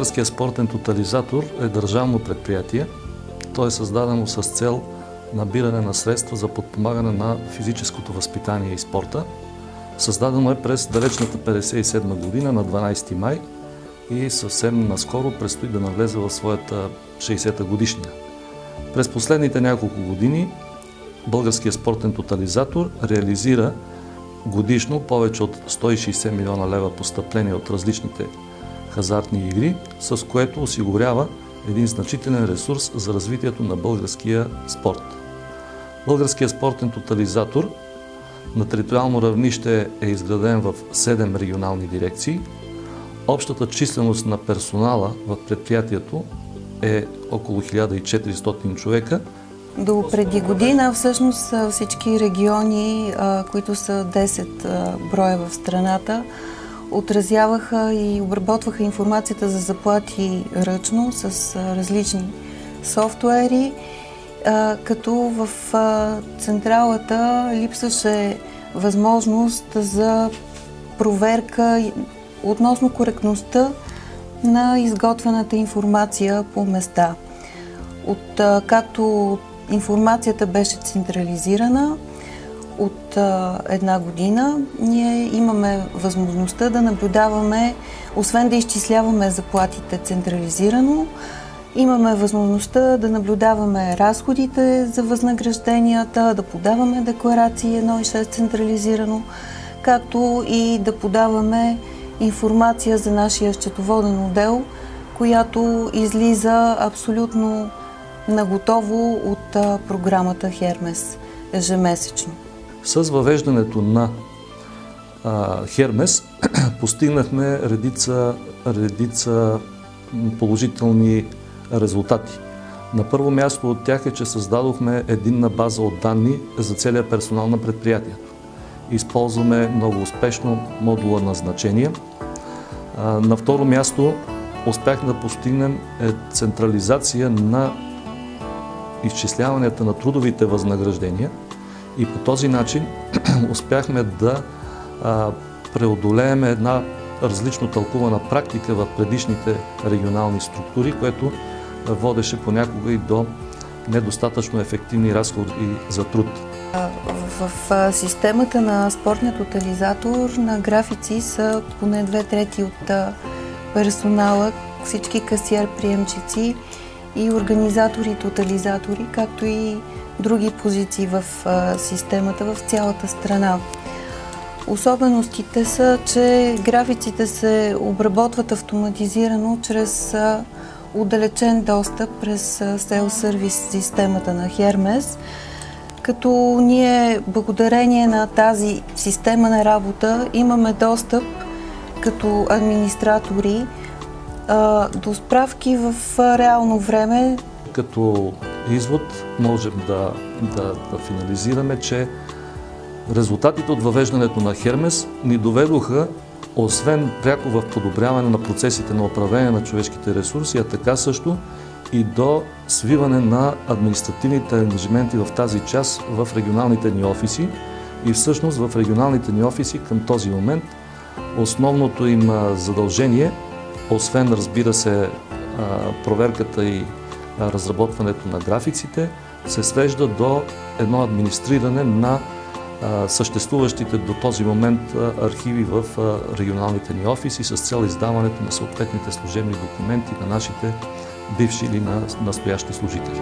Българският спортен тотализатор е държавно предприятие. То е създадено с цел набиране на средства за подпомагане на физическото възпитание и спорта. Създадено е през далечната 1957 година на 12 май и съвсем наскоро предстои да навлезе в своята 60-та годишнина. През последните няколко години Българският спортен тотализатор реализира годишно повече от 160 милиона лева постъпления от различните хазартни игри, с което осигурява един значителен ресурс за развитието на българския спорт. Българският спортен тотализатор на териториално равнище е изграден в 7 регионални дирекции. Общата численост на персонала в предприятието е около 1400 човека. До преди година всъщност всички региони, които са 10 броя в страната, отразяваха и обработваха информацията за заплати ръчно с различни софтуери, като в централата липсваше възможност за проверка относно коректността на изготвената информация по места. Както информацията беше централизирана от една година, ние имаме възможността да наблюдаваме, освен да изчисляваме заплатите централизирано, имаме възможността да наблюдаваме разходите за възнагражденията, да подаваме декларации 1.6 централизирано, както и да подаваме информация за нашия счетоводен отдел, която излиза абсолютно наготово от програмата Хермес ежемесечно. С въвеждането на Хермес постигнахме редица положителни резултати. На първо място от тях е, че създадохме единна база от данни за целия персонал на предприятието. Използваме много успешно модула на значения. На второ място успяхме да постигнем централизация на изчисляванията на трудовите възнаграждения и по този начин успяхме да преодолеем една различно тълкувана практика в предишните регионални структури, което водеше понякога и до недостатъчно ефективни разходи за труд. В системата на спортния тотализатор на графици са поне 2/3 от персонала, всички касиер-приемчици и организатори, тотализатори, както и други позиции в системата в цялата страна. Особеностите са, че графиците се обработват автоматизирано чрез отдалечен достъп през селф-сервис системата на Хермес, като ние благодарение на тази система на работа имаме достъп като администратори до справки в реално време. Като извод можем да финализираме, че резултатите от въвеждането на Хермес ни доведоха, освен пряко в подобряване на процесите на управление на човешките ресурси, а така също и до свиване на административните ангажименти в тази част в регионалните ни офиси. И всъщност в регионалните ни офиси към този момент основното им задължение, освен разбира се проверката и разработването на графиците, се свежда до едно администриране на съществуващите до този момент архиви в регионалните ни офиси с цел издаването на съответните служебни документи на нашите бивши или на настоящи служители.